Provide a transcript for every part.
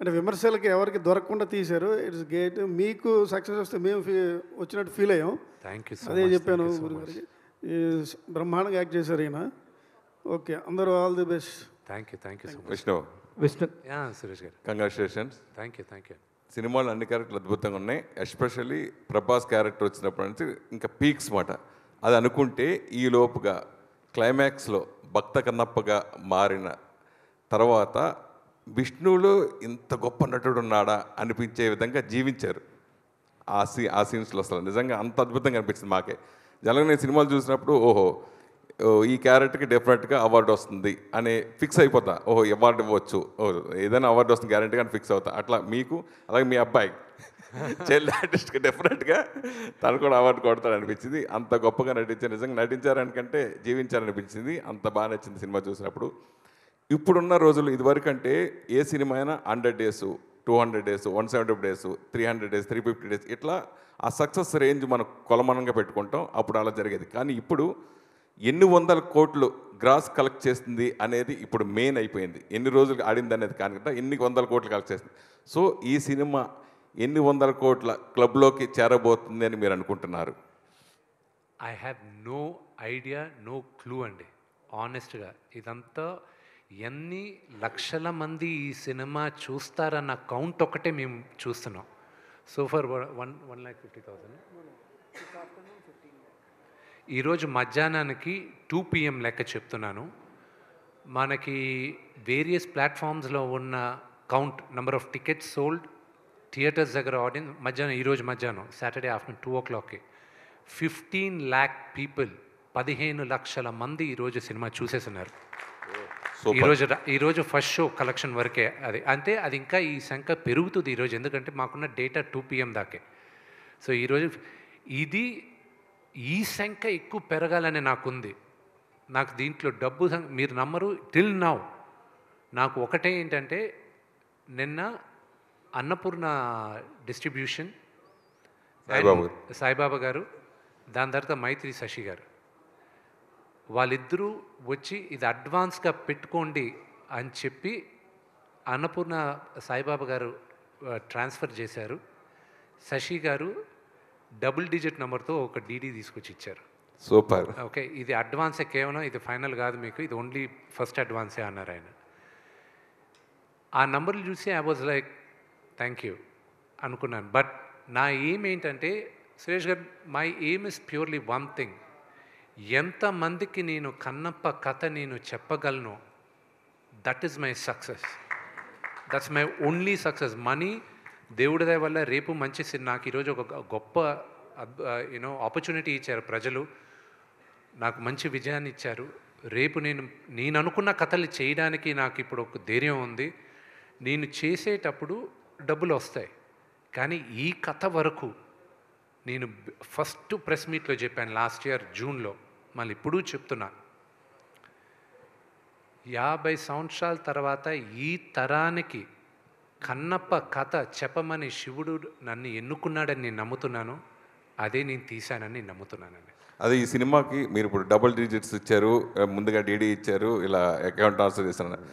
అంటే విమర్శలకి ఎవరికి దొరకకుండా తీశారు. It's great. మీకు సక్సెస్ వస్తే మేము వచ్చినట్టు ఫీల్ అయ్యాం. థ్యాంక్ యూ సో అదే మచ్. చెప్పాను గురుగారికి. బ్రహ్మాండంగా యాక్ట్ చేశారు ఈయన. ఓకే, అందరూ all the best. Thank you so much. Vishnu Suresh గారు కంగ్రాచులేషన్స్. Thank you. సినిమాలో అన్ని క్యారెక్టర్లు అద్భుతంగా ఉన్నాయి. ఎస్పెషల్లీ ప్రభాస్ క్యారెక్టర్ వచ్చినప్పటి నుంచి ఇంకా పీక్స్ మాట. అది అనుకుంటే ఈ లోపుగా క్లైమాక్స్లో భక్త కన్నప్పగా మారిన తర్వాత విష్ణువులో ఇంత గొప్ప నటుడు ఉన్నాడా అనిపించే విధంగా జీవించారు ఆ సీన్స్లో. అసలు నిజంగా అంత అద్భుతంగా అనిపించింది మాకే. జనరల్గా నేను సినిమాలు చూసినప్పుడు ఈ క్యారెక్టర్కి డెఫినెట్గా అవార్డు వస్తుంది అని ఫిక్స్ అయిపోతా. అవార్డు ఇవ్వచ్చు, ఏదైనా అవార్డు వస్తుంది గ్యారెంటీగా అని ఫిక్స్ అవుతా. అట్లా మీకు అలాగే మీ అబ్బాయి చైల్డ్ ఆర్టిస్ట్కి డెఫినెట్గా తను కూడా అవార్డు కొడతాడు అనిపించింది. అంత గొప్పగా నటించారు. నిజంగా నటించారనికంటే జీవించారనిపించింది. అంత బాగా నచ్చింది సినిమా చూసినప్పుడు. ఇప్పుడున్న రోజులు ఇదివరకు అంటే ఏ సినిమా అయినా 100 days, 200 days, 170 days, 300 days, 350 days ఇట్లా ఆ సక్సెస్ రేంజ్ మనం కొలమానంగా పెట్టుకుంటాం. అప్పుడు అలా జరిగేది. కానీ ఇప్పుడు ఎన్ని వందల కోట్లు గ్రాస్ కలెక్ట్ చేస్తుంది అనేది ఇప్పుడు మెయిన్ అయిపోయింది. ఎన్ని రోజులు ఆడింది అనేది కాకుండా ఎన్ని వందల కోట్లు కలెక్ట్ చేస్తుంది. సో ఈ సినిమా ఎన్ని వందల కోట్ల క్లబ్లోకి చేరబోతుంది అని మీరు అనుకుంటున్నారు? I have no idea, no clue అండి. ఆనెస్ట్గా ఇదంతా ఎన్ని లక్షల మంది ఈ సినిమా చూస్తారన్న కౌంట్ ఒకటే మేము చూస్తున్నాం. సో ఫర్ 1,50,000 ఈరోజు మధ్యాహ్నానికి 2 PM లెక్క చెప్తున్నాను. మనకి వేరియస్ ప్లాట్ఫామ్స్లో ఉన్న count, number of tickets sold, theatres దగ్గర ఆడియన్స్ మధ్యాహ్నం, ఈరోజు మధ్యాహ్నం సాటర్డే ఆఫ్టర్నూన్ 2 o'clockకి 15 lakh పీపుల్, 15 లక్షల మంది ఈరోజు సినిమా చూసేస్తున్నారు. ఈరోజు ఫస్ట్ షో కలెక్షన్ వరకే అది. అంటే అది ఇంకా ఈ సంఖ్య పెరుగుతుంది ఈరోజు, ఎందుకంటే మాకున్న డేటా 2 PM దాకే. సో ఈరోజు ఈ సంఖ్య ఎక్కువ పెరగాలని నాకుంది. నాకు దీంట్లో డబ్బు మీరు నమ్మరు, టిల్ నౌ నాకు ఒకటే ఏంటంటే, నిన్న అన్నపూర్ణ డిస్ట్రిబ్యూషన్ సాయిబాబా గారు, దాని తర్వాత మైత్రి శశి గారు, వాళ్ళిద్దరూ వచ్చి ఇది అడ్వాన్స్గా పెట్టుకోండి అని చెప్పి అన్నపూర్ణ సాయిబాబా గారు ట్రాన్స్ఫర్ చేశారు. శశి గారు డబుల్ డిజిట్ నెంబర్తో ఒక డీడీ తీసుకొచ్చి ఇచ్చారు. సూపర్. ఓకే, ఇది అడ్వాన్సే, కేవలం ఇది ఫైనల్ కాదు మీకు, ఇది ఓన్లీ ఫస్ట్ అడ్వాన్సే అన్నారు ఆయన. ఆ నంబర్లు చూసి I was like thank you అనుకున్నాను. బట్ నా ఎయిమ్ ఏంటంటే, సురేష్ గారు, my aim is purely one thing. ఎంతమందికి నేను కన్నప్ప కథ నేను చెప్పగలను, that is my success. That's my only success. Money దేవుడి దయ వల్ల రేపు మంచి నాకు ఈరోజు ఒక గొప్ప ఆపర్చునిటీ ఇచ్చారు ప్రజలు, నాకు మంచి విజయాన్ని ఇచ్చారు. రేపు నేను అనుకున్న కథలు చేయడానికి నాకు ఇప్పుడు ఒక ధైర్యం ఉంది. నేను చేసేటప్పుడు డబ్బులు వస్తాయి, కానీ ఈ కథ వరకు నేను ఫస్ట్ ప్రెస్ మీట్లో చెప్పాను లాస్ట్ ఇయర్ జూన్లో, మళ్ళీ ఇప్పుడు చెప్తున్నా, 50 సంవత్సరాల తర్వాత ఈ తరానికి కన్నప్ప కథ చెప్పమని శివుడు నన్ను ఎన్నుకున్నాడని నేను నమ్ముతున్నాను. అదే నేను తీశానని నమ్ముతున్నానండి. అదే ఈ సినిమాకి మీరు ఇప్పుడు డబుల్ డిజిట్స్ ఇచ్చారు, ముందుగా డీడీ ఇచ్చారు, ఇలా అకౌంట్ ట్రాన్స్ఫర్ చేస్తున్నారు.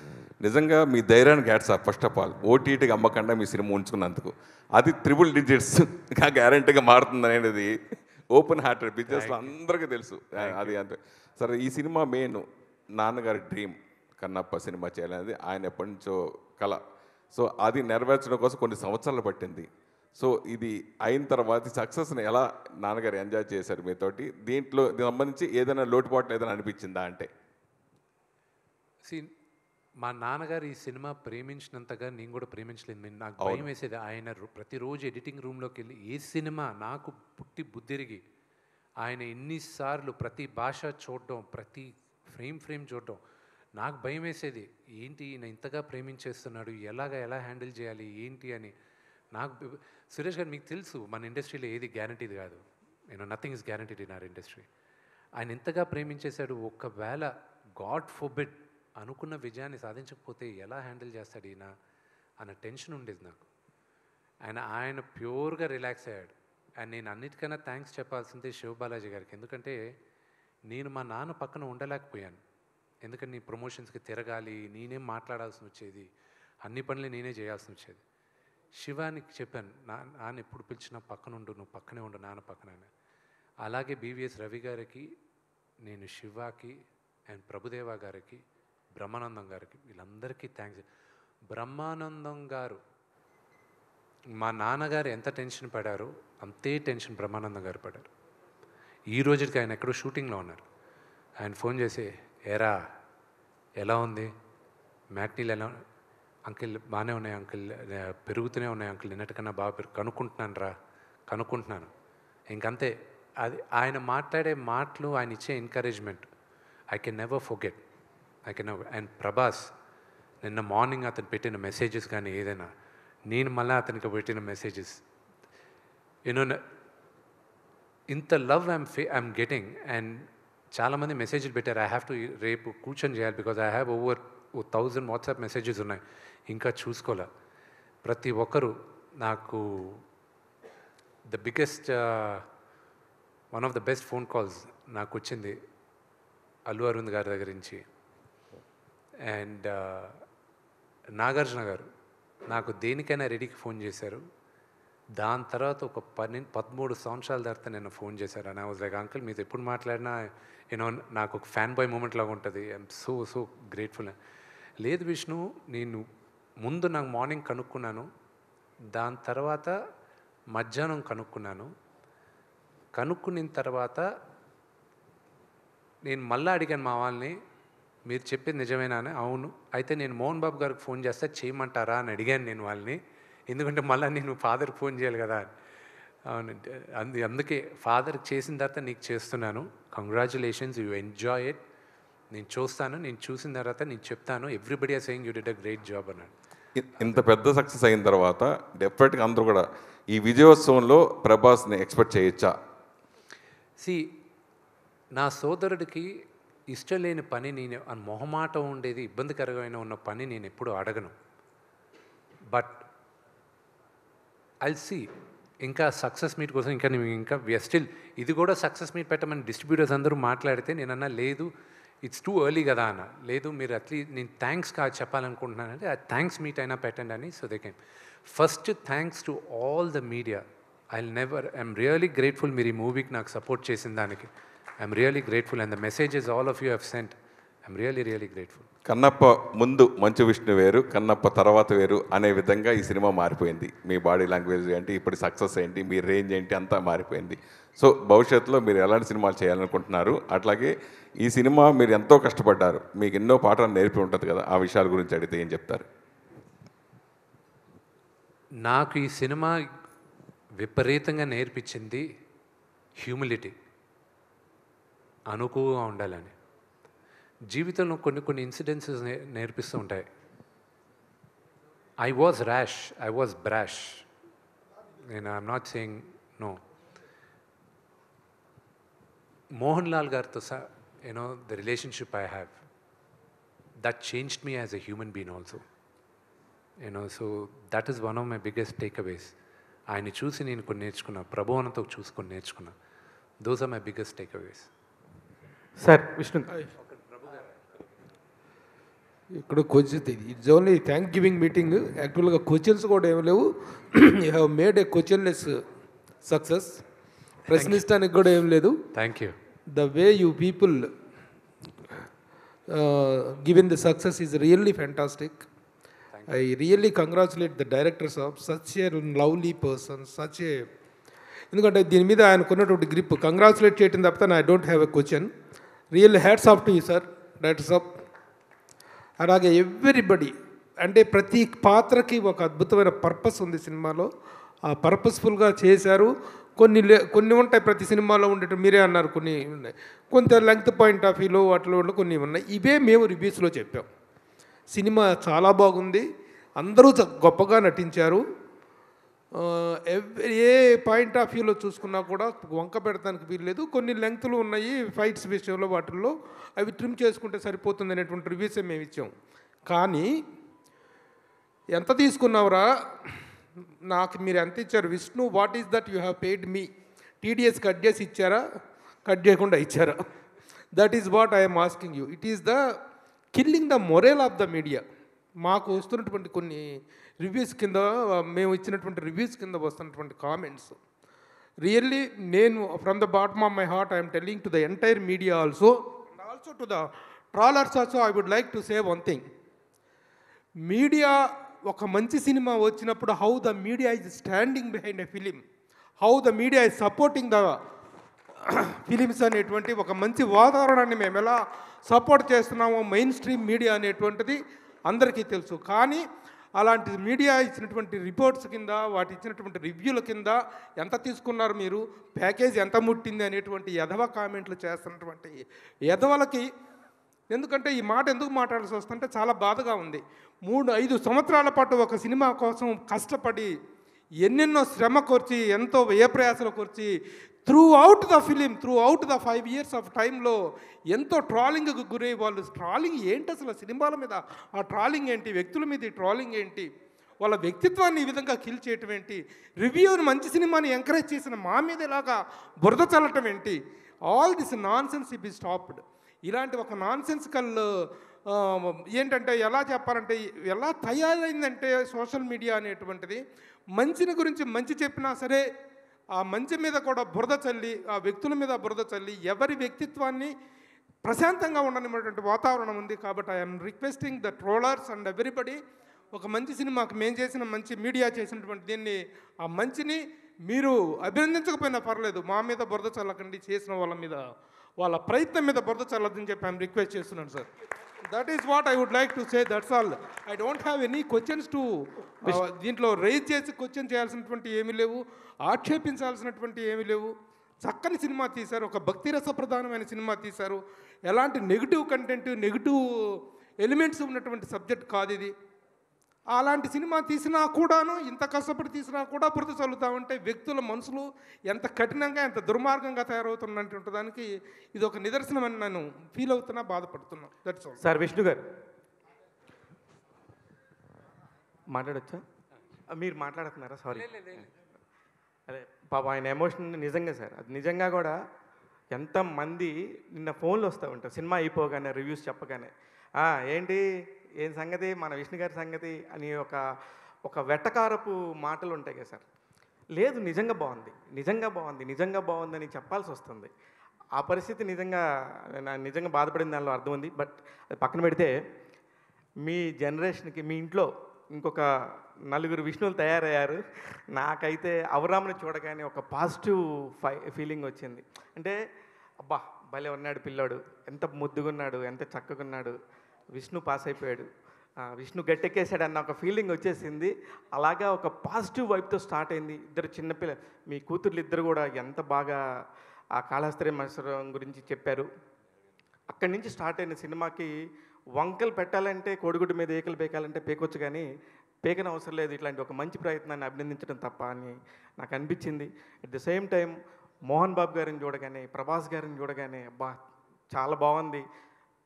నిజంగా మీ ధైర్యానికి hats off. First of all ఓటీటీకి అమ్మకుండా మీ సినిమా ఉంచుకున్నందుకు. అది 3 digitsగా గ్యారెంటీగా మారుతుంది అనేది ఓపెన్ హార్టెడ్ బిజినెస్లో అందరికీ తెలుసు. అది అంతే. సరే, ఈ సినిమా మెయిన్ నాన్నగారి డ్రీమ్ కన్నప్ప సినిమా చేయాలనేది ఆయన ఎప్పటి నుంచో కళ. సో అది నెరవేర్చడం కోసం కొన్ని సంవత్సరాలు పట్టింది. సో ఇది అయిన తర్వాత సక్సెస్ని ఎలా నాన్నగారు ఎంజాయ్ చేశారు మీతోటి? దీనికి సంబంధించి ఏదైనా లోటుపాట్లు ఏదైనా అనిపించిందా? అంటే మా నాన్నగారు ఈ సినిమా ప్రేమించినంతగా నేను కూడా ప్రేమించలేదు. నాకు భయం వేసేది. ఆయన ప్రతిరోజు ఎడిటింగ్ రూమ్లోకి వెళ్ళి ఏ సినిమా నాకు పుట్టి బుద్ధిరిగి ఆయన ఎన్నిసార్లు ప్రతి భాష చూడడం, ప్రతి ఫ్రేమ్ చూడడం, నాకు భయం వేసేది. ఏంటి ఈయన ఇంతగా ప్రేమించేస్తున్నాడు, ఎలా హ్యాండిల్ చేయాలి ఏంటి అని. నాకు సురేష్ గారు, మీకు తెలుసు మన ఇండస్ట్రీలో ఏది గ్యారంటీది కాదు. Nothing is guaranteed in our industry. ఆయన ఇంతగా ప్రేమించేశాడు. ఒకవేళ గాడ్ ఫోర్బిడ్ అనుకున్న విజయాన్ని సాధించకపోతే ఎలా హ్యాండిల్ చేస్తాడు ఈయన అన్న టెన్షన్ ఉండేది నాకు. ఆయన ప్యూర్గా రిలాక్స్ అయ్యాడు. అండ్ నేను అన్నిటికన్నా థ్యాంక్స్ చెప్పాల్సిందే శివబాలాజీ గారికి. ఎందుకంటే నేను మా నాన్న పక్కన ఉండలేకపోయాను. ఎందుకంటే నీ ప్రమోషన్స్కి తిరగాలి, నేనేం మాట్లాడాల్సి వచ్చేది. అన్ని పనులు నేనే చేయాల్సి వచ్చేది. శివానికి చెప్పాను, నాన్న ఎప్పుడు పిలిచినా పక్కన ఉండు, నువ్వు పక్కనే ఉండు నాన్న పక్కన. అలాగే బీవీఎస్ రవి గారికి, నేను శివాకి అండ్ ప్రభుదేవ గారికి, బ్రహ్మానందం గారికి, వీళ్ళందరికీ థ్యాంక్స్. బ్రహ్మానందం గారు మా నాన్నగారు ఎంత టెన్షన్ పడారో అంతే టెన్షన్ బ్రహ్మానందం గారు పడారు. ఈ రోజుకి ఆయన ఎక్కడో షూటింగ్లో ఉన్నారు. ఆయన ఫోన్ చేసి, ఏరా ఎలా ఉంది, మ్యాట్నీలు ఎలా, అంకిల్ బాగానే ఉన్నాయి అంకిల్, పెరుగుతూనే ఉన్నాయి అంకిల్, నిన్నటికన్నా బాగా కనుక్కుంటున్నాను. ఇంకంతే. అది ఆయన మాట్లాడే మాటలు, ఆయన ఇచ్చే encouragement I can never forget. And Prabhas నిన్న మార్నింగ్ అతను పెట్టిన మెసేజెస్ కానీ ఏదైనా, నేను మళ్ళీ అతనికి పెట్టిన మెసేజెస్, ఇంత లవ్ ఐఎమ్ గెటింగ్. అండ్ చాలామంది మెసేజ్లు పెట్టారు, ఐ హ్యావ్ టు రేపు కూర్చొని చేయాలి because I have over 1000 WhatsApp messages ఉన్నాయి, ఇంకా చూసుకోలే. ప్రతి ఒక్కరు నాకు the biggest one of the best phone calls నాకు వచ్చింది అల్లు అరవింద్ గారి దగ్గర నుంచి. అండ్ నాగార్జున గారు నాకు దేనికైనా రెడీకి ఫోన్ చేశారు. దాని తర్వాత ఒక 13 సంవత్సరాల తర్వాత నేను ఫోన్ చేశారు. And I was like, uncle మీతో ఎప్పుడు మాట్లాడినా నాకు ఒక ఫ్యాన్ బాయ్ మూమెంట్ లాగా ఉంటుంది, ఐఎమ్ సో గ్రేట్ఫుల్. లేదు విష్ణు, నేను ముందు నాకు మార్నింగ్ కనుక్కున్నాను, దాని తర్వాత మధ్యాహ్నం కనుక్కున్న తర్వాత నేను మళ్ళీ అడిగాను మా వాళ్ళని, మీరు చెప్పేది నిజమేనా అని. అవును, అయితే నేను మోహన్ బాబు గారికి ఫోన్ చేస్తే చేయమంటారా అని అడిగాను నేను వాళ్ళని, ఎందుకంటే మళ్ళీ నేను ఫాదర్కి ఫోన్ చేయాలి కదా. అవునంటే అందుకే ఫాదర్కి చేసిన తర్వాత నీకు చేస్తున్నాను, కంగ్రాచులేషన్స్, యూ ఎంజాయ్ ఇట్, నేను చూస్తాను, నేను చూసిన తర్వాత నేను చెప్తాను, everybody are saying you did a great job అన్నాడు. ఇంత పెద్ద సక్సెస్ అయిన తర్వాత డెఫినెట్గా అందరూ కూడా ఈ విజయోత్సవంలో ప్రభాస్ని ఎక్స్పెక్ట్ చేయొచ్చా? నా సోదరుడికి ఇష్టం లేని పని, నేను మొహమాటం ఉండేది, ఇబ్బందికరమైన ఉన్న పని నేను ఎప్పుడు అడగను. బట్ ఐల్ సీ ఇంకా సక్సెస్ మీట్ కోసం ఇంకా స్టిల్ ఇది కూడా సక్సెస్ మీట్ పెట్టమని డిస్ట్రిబ్యూటర్స్ అందరూ మాట్లాడితే నేనన్నా లేదు, ఇట్స్ టూ ఎర్లీ కదా అన్న. లేదు, మీరు అట్లీస్ట్ నేను థ్యాంక్స్ చెప్పాలనుకుంటున్నానంటే ఆ థ్యాంక్స్ మీట్ అయినా పెట్టండి అని. So they can first thanks to all the media. I'm really grateful మీరు ఈ మూవీకి నాకు సపోర్ట్ చేసిన దానికి. I'm really grateful and the messages all of you have sent. I'm really grateful. Kannappa ముందు మంచు విష్ణు వేరు, కన్నప్ప తర్వాత వేరు అనే విధంగా ఈ సినిమా మారిపోయింది. మీ బాడీ లాంగ్వేజ్ ఏంటి, ఇప్పుడు సక్సెస్ ఏంటి, మీ రేంజ్ ఏంటి, అంతా మారిపోయింది. సో భవిష్యత్తులో మీరు ఎలాంటి సినిమాలు చేయాలనుకుంటున్నారు? అట్లాగే ఈ సినిమా మీరు ఎంతో కష్టపడ్డారు, మీకు ఎన్నో పాఠాలు నేర్పి ఉంటుంది కదా, ఆ విషయాల గురించి అడిగితే ఏం చెప్తారు? నాకు ఈ సినిమా విపరీతంగా నేర్పించింది హ్యూమిలిటీ, అనుకువగా ఉండాలని. జీవితంలో కొన్ని ఇన్సిడెన్సెస్ నేర్పిస్తూ ఉంటాయి. I was rash, I was brash, I'm not saying no. Mohan Lal గారితో the relationship I have, that changed me as a human being also. So that is one of my biggest takeaways. ఆయన చూసి నేను కొన్ని నేర్చుకున్నా, ప్రభావంతో చూసుకొని నేర్చుకున్నా. Those are my biggest takeaways. Sir Vishnu, ఇక్కడ question, it's only thank giving meeting. యాక్చువల్గా క్వశ్చన్స్ కూడా ఏమి లేవు. You have made a questionless success. ప్రశ్నిస్తానికి కూడా ఏం లేదు. Thank you. The way you people given the success is really fantastic. I really congratulate the directors of such a lovely person, such a, ఎందుకంటే దీని మీద ఆయనకున్నటువంటి గ్రిప్ కంగ్రాచులేట్ చేయడం తప్ప I don't have a question. Real hats off to you sir, directors of. అలాగే everybody, అంటే ప్రతి పాత్రకి ఒక అద్భుతమైన పర్పస్ ఉంది సినిమాలో. ఆ పర్పస్ఫుల్గా చేశారు. కొన్ని ఉంటాయి ప్రతి సినిమాలో ఉండేవి, మీరే అన్నారు కొన్ని ఉన్నాయి, కొంత లెంగ్త్ పాయింట్ ఆఫ్ వ్యూలో వాటిలో కొన్ని ఉన్నాయి. ఇవే మేము రివ్యూస్లో చెప్పాం. సినిమా చాలా బాగుంది, అందరూ గొప్పగా నటించారు. ఏ పాయింట్ ఆఫ్ వ్యూలో చూసుకున్నా కూడా వంక పెడతానికి వీల్లేదు. కొన్ని లెంగ్త్లు ఉన్నాయి ఫైట్స్ విషయంలో, వాటిల్లో అవి ట్రిమ్ చేసుకుంటే సరిపోతుంది అనేటువంటి రివ్యూసే మేము ఇచ్చాం. కానీ ఎంత తీసుకున్నావురా, నాకు మీరు ఎంత ఇచ్చారు Vishnu, what is that you have paid me? TDS cut చేసి ఇచ్చారా, కట్ చేయకుండా ఇచ్చారా? That is what I'm asking you. It is the killing the moral of the media. మాకు వస్తున్నటువంటి కొన్ని రివ్యూస్ కింద, మేము ఇచ్చినటువంటి రివ్యూస్ కింద వస్తున్నటువంటి కామెంట్స్ రియల్లీ, నేను from the bottom of my heart I'm telling to the entire media also to the trollers also I would like to say one thing. Media ఒక మంచి సినిమా వచ్చినప్పుడు how the media is standing behind a film, how the media is supporting the films అనేటువంటి ఒక మంచి వాతావరణాన్ని మేము ఎలా support చేస్తున్నామో మెయిన్ స్ట్రీమ్ మీడియా అనేటువంటిది అందరికీ తెలుసు. కానీ అలాంటి మీడియా ఇచ్చినటువంటి రిపోర్ట్స్ కింద, వాటి ఇచ్చినటువంటి రివ్యూల కింద ఎంత తీసుకున్నారు మీరు, ప్యాకేజ్ ఎంత ముట్టింది అనేటువంటి ఎదవ కామెంట్లు చేస్తున్నటువంటి ఎదవలకి, ఎందుకంటే ఈ మాట ఎందుకు మాట్లాడాల్సి వస్తుంటే చాలా బాధగా ఉంది. 3-5 సంవత్సరాల పాటు ఒక సినిమా కోసం కష్టపడి ఎన్నెన్నో శ్రమ కోర్చి, ఎంతో వ్యయప్రయాసలు కోర్చి, throughout the film, throughout the 5 years of టైంలో ఎంతో ట్రాలింగ్కి గురై, వాళ్ళు ట్రాలింగ్ ఏంటి అసలు, సినిమాల మీద ఆ ట్రాలింగ్ ఏంటి, వ్యక్తుల మీద ఈ ట్రాలింగ్ ఏంటి, వాళ్ళ వ్యక్తిత్వాన్ని ఈ విధంగా కిల్ చేయటం ఏంటి, రివ్యూని మంచి సినిమాని ఎంకరేజ్ చేసిన మా మీద ఇలాగా బురద చల్లటం ఏంటి, all this non sense B stopped. ఇలాంటి ఒక నాన్ సెన్సికల్ ఏంటంటే ఎలా చెప్పాలంటే, ఎలా తయారైందంటే సోషల్ మీడియా అనేటువంటిది, మంచిని గురించి మంచి చెప్పినా సరే ఆ మంచి మీద కూడా బురద చల్లి, ఆ వ్యక్తుల మీద బురద చల్లి, ఎవరి వ్యక్తిత్వాన్ని ప్రశాంతంగా ఉండనిటువంటి వాతావరణం ఉంది. కాబట్టి I'm requesting the trollers and everybody, ఒక మంచి సినిమాకి మేము చేసిన మంచి మీడియా చేసినటువంటి దీన్ని, ఆ మంచిని మీరు అభినందించకపోయినా పర్లేదు, మా మీద బురద చల్లకండి, చేసిన వాళ్ళ మీద, వాళ్ళ ప్రయత్నం మీద బురద చల్లదని చెప్పి ఐఎమ్ రిక్వెస్ట్ చేస్తున్నాను sir. That is what I would like to say, that's all. I don't have any questions to దీంట్లో రైజ్ చేసి క్వశ్చన్ చేయాల్సినటువంటి ఏమీ లేవు, ఆక్షేపించాల్సినటువంటి ఏమీ లేవు. చక్కని సినిమా తీశారు, ఒక భక్తి రస ప్రధానమైన సినిమా తీశారు. ఎలాంటి నెగిటివ్ కంటెంట్, నెగిటివ్ ఎలిమెంట్స్ ఉన్నటువంటి సబ్జెక్ట్ కాదు ఇది. అలాంటి సినిమా తీసినా కూడాను, ఇంత కష్టపడి తీసినా కూడా బురద చల్లుతామంటే వ్యక్తుల మనసులు ఎంత కఠినంగా, ఎంత దుర్మార్గంగా తయారవుతున్నటువంటి దానికి ఇది ఒక నిదర్శనం అని నేను ఫీల్ అవుతున్నా, బాధపడుతున్నా. That's all. సార్ విష్ణు గారు మాట్లాడచ్చా? మీరు మాట్లాడుతున్నారా? సారీ. అదే పాప ఆయన ఎమోషన్ నిజంగా సార్, అది నిజంగా కూడా ఎంతమంది నిన్న ఫోన్లు వస్తూ ఉంటారు సినిమా అయిపోగానే, రివ్యూస్ చెప్పగానే, ఏంటి ఏం సంగతి, మన విష్ణు గారి సంగతి అని ఒక వెటకారపు మాటలు ఉంటాయి కదా సార్. లేదు, నిజంగా బాగుంది, నిజంగా బాగుంది, నిజంగా బాగుందని చెప్పాల్సి వస్తుంది. ఆ పరిస్థితి నిజంగా బాధపడిన దానిలో అర్థం ఉంది. బట్ అది పక్కన పెడితే, మీ జనరేషన్కి మీ ఇంట్లో ఇంకొక 4 విష్ణువులు తయారయ్యారు. నాకైతే అవరాముని చూడగానే ఒక పాజిటివ్ ఫీలింగ్ వచ్చింది. అంటే అబ్బా భలే ఉన్నాడు పిల్లాడు, ఎంత ముద్దుగున్నాడు, ఎంత చక్కగున్నాడు, విష్ణు పాస్ అయిపోయాడు, విష్ణు గట్టెక్కేసాడు అన్న ఒక ఫీలింగ్ వచ్చేసింది. అలాగా ఒక పాజిటివ్ వైపుతో స్టార్ట్ అయింది. ఇద్దరు చిన్నపిల్ల, మీ కూతుర్లు ఇద్దరు కూడా ఎంత బాగా ఆ కాళహస్త్రి మత్సరం గురించి చెప్పారు. అక్కడి నుంచి స్టార్ట్ అయిన సినిమాకి వంకలు పెట్టాలంటే, కోడిగుడ్డు మీద ఏకలు పేకాలంటే పేకొచ్చు, కానీ పేకన అవసరం లేదు. ఇట్లాంటి ఒక మంచి ప్రయత్నాన్ని అభినందించడం తప్ప అని నాకు అనిపించింది. At the same time Mohan Babu గారిని చూడగానే, ప్రభాస్ గారిని చూడగానే అబ్బా చాలా బాగుంది.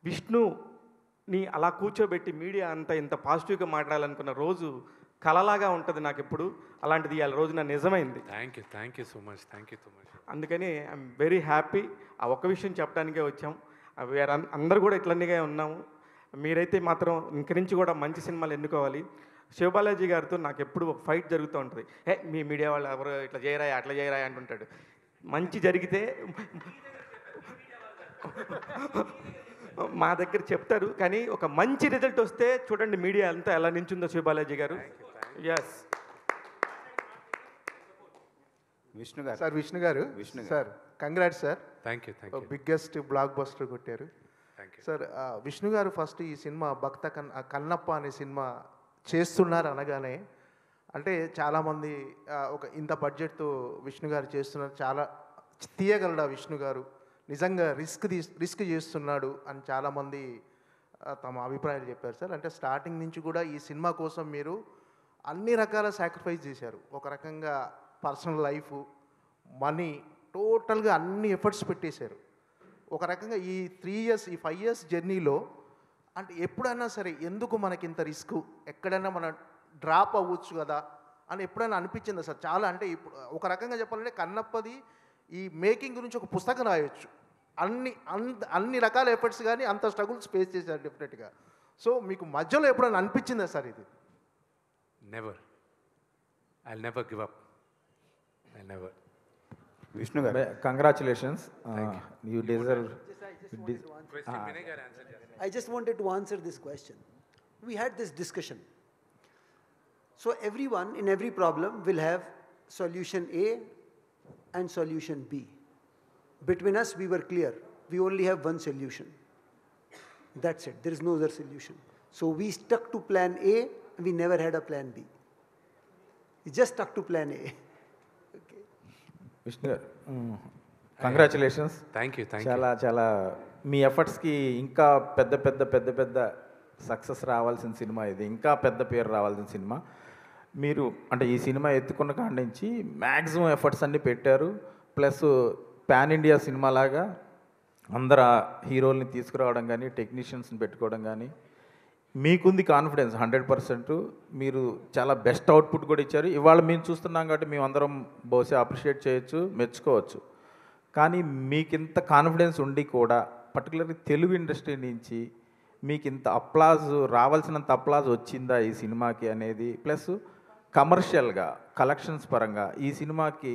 విష్ణుని అలా కూర్చోబెట్టి మీడియా అంతా ఇంత పాజిటివ్గా మాట్లాడాలనుకున్న రోజు కలలాగా ఉంటుంది నాకు ఎప్పుడు. అలాంటిది ఇవాళ రోజున నిజమైంది. Thank you so much. అందుకని ఐఎమ్ వెరీ హ్యాపీ. ఆ ఒక్క విషయం చెప్పడానికే వచ్చాం. అందరూ కూడా ఇట్లన్నీగా ఉన్నాము. మీరైతే మాత్రం ఇంక నుంచి కూడా మంచి సినిమాలు ఎన్నుకోవాలి. శివబాలాజీ గారితో నాకు ఎప్పుడు ఒక ఫైట్ జరుగుతూ ఉంటుంది. మీ మీడియా వాళ్ళు ఎవరు ఇట్లా చేయరాయి, అట్లా చేయరాయి అంటుంటాడు. మంచి జరిగితే మా దగ్గర చెప్తారు, కానీ ఒక మంచి రిజల్ట్ వస్తే చూడండి మీడియా అంతా ఎలా నించుందో శివబాలాజీ గారు. ఎస్ విష్ణు గారు. సార్ విష్ణు గారు, sir congrats sir. Thank you. Biggest block buster కొట్టారు సార్. విష్ణు గారు ఫస్ట్ ఈ సినిమా భక్త కన్నప్ప అనే సినిమా చేస్తున్నారు అనగానే, అంటే చాలామంది ఒక ఇంత బడ్జెట్తో విష్ణు గారు చేస్తున్నారు, చాలా తీయగలడా విష్ణు గారు, నిజంగా రిస్క్ చేస్తున్నాడు అని చాలామంది తమ అభిప్రాయాలు చెప్పారు సార్. అంటే స్టార్టింగ్ నుంచి కూడా ఈ సినిమా కోసం మీరు అన్ని రకాల సాక్రిఫైస్ చేశారు. ఒక రకంగా పర్సనల్ లైఫ్, మనీ, టోటల్గా అన్ని ఎఫర్ట్స్ పెట్టేశారు. ఒక రకంగా ఈ 3 years, ఈ 5 years జర్నీలో అంటే ఎప్పుడైనా సరే ఎందుకు మనకి ఇంత రిస్క్, ఎక్కడైనా మనం డ్రాప్ అవ్వచ్చు కదా అని ఎప్పుడైనా అనిపించిందా సార్? చాలా అంటే ఇప్పుడు ఒక రకంగా చెప్పాలంటే కన్నప్పది ఈ మేకింగ్ గురించి ఒక పుస్తకం రాయొచ్చు. అన్ని రకాల ఎఫర్ట్స్ కానీ అంత స్ట్రగుల్స్ ఫేస్ చేశారు డెఫినెట్గా. సో మీకు మధ్యలో ఎప్పుడైనా అనిపించిందా సార్ ఇది? Never. I'll never give up. I never. Vishnu garu, congratulations. You deserve. I just wanted to answer this question. We had this discussion. So everyone in every problem will have solution A and solution B. Between us, we were clear. We only have one solution. That's it. There is no other solution. So we stuck to plan A, and we never had a plan B. We just stuck to plan A. Okay. Vishnu garu, congratulations. Thank you. చాలా చాలా మీ ఎఫర్ట్స్కి ఇంకా పెద్ద పెద్ద పెద్ద పెద్ద success రావాల్సిన cinema ఇది, ఇంకా పెద్ద పేరు రావాల్సిన సినిమా. మీరు అంటే ఈ సినిమా ఎత్తుకున్న కాడి నుంచి మ్యాక్సిమం ఎఫర్ట్స్ అన్నీ పెట్టారు. ప్లస్ పాన్ ఇండియా సినిమా లాగా అందరు హీరోల్ని తీసుకురావడం కానీ, టెక్నీషియన్స్ని పెట్టుకోవడం కానీ, మీకుంది కాన్ఫిడెన్స్ 100%. మీరు చాలా బెస్ట్ అవుట్పుట్ కూడా ఇచ్చారు. ఇవాళ మేము చూస్తున్నాం కాబట్టి మేము అందరం బహుశా అప్రిషియేట్ చేయొచ్చు, మెచ్చుకోవచ్చు. కానీ మీకు ఇంత కాన్ఫిడెన్స్ ఉండి కూడా పర్టికులర్లీ తెలుగు ఇండస్ట్రీ నుంచి మీకు ఇంత అప్లాజ్, రావాల్సినంత అప్లాజ్ వచ్చిందా ఈ సినిమాకి అనేది, ప్లస్ కమర్షియల్గా కలెక్షన్స్ పరంగా ఈ సినిమాకి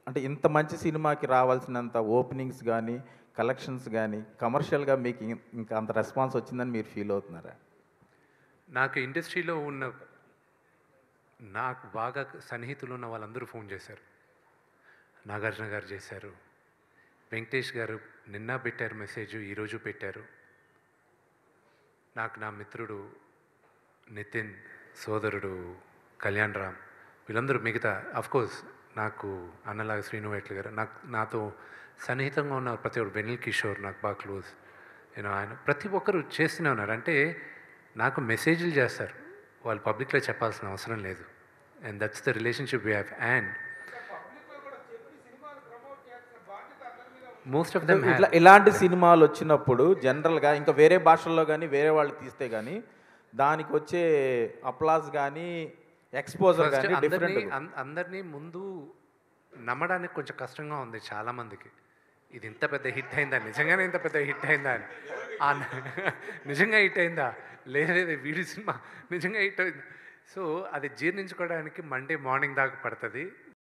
అంటే ఇంత మంచి సినిమాకి రావాల్సినంత ఓపెనింగ్స్ కానీ, కలెక్షన్స్ కానీ, కమర్షియల్గా మీకు ఇంకా అంత రెస్పాన్స్ వచ్చిందని మీరు ఫీల్ అవుతున్నారా? నాకు ఇండస్ట్రీలో ఉన్న నాకు బాగా సన్నిహితులు ఉన్న వాళ్ళందరూ ఫోన్ చేశారు. నాగార్జున గారు చేశారు, వెంకటేష్ గారు నిన్న పెట్టారు మెసేజ్, ఈరోజు పెట్టారు. నాకు నా మిత్రుడు నితిన్, సోదరుడు కళ్యాణ్ రామ్, వీళ్ళందరూ మిగతా అఫ్కోర్స్ నాకు అన్నలాగా శ్రీను వైట్ల గారు, నాతో సన్నిహితంగా ఉన్న ప్రతి ఒక్కరు, వెనిల్ కిషోర్ నాకు బాగా క్లోజ్. నేను ఆయన ప్రతి ఒక్కరు చేస్తూనే ఉన్నారు. అంటే నాకు మెసేజ్లు చేస్తారు, వాళ్ళు పబ్లిక్లో చెప్పాల్సిన అవసరం లేదు. And that's the relationship we have. And most of them ఇలాంటి సినిమాలు వచ్చినప్పుడు జనరల్గా ఇంకా వేరే భాషల్లో కానీ వేరే వాళ్ళు తీస్తే కానీ దానికి వచ్చే అప్లాజ్ కానీ ఎక్స్పోజర్ కానీ డిఫరెంట్. అందరినీ ముందు నమ్మడానికి కొంచెం కష్టంగా ఉంది చాలామందికి. ఇది ఇంత పెద్ద హిట్ అయిందా, నిజంగానే ఇంత పెద్ద హిట్ అయిందా అని, నిజంగా హిట్ అయిందా లేదే వీడి సినిమా నిజంగా హిట్ అయింది. సో అది జీర్ణించుకోవడానికి మండే మార్నింగ్ దాకా పడుతుంది.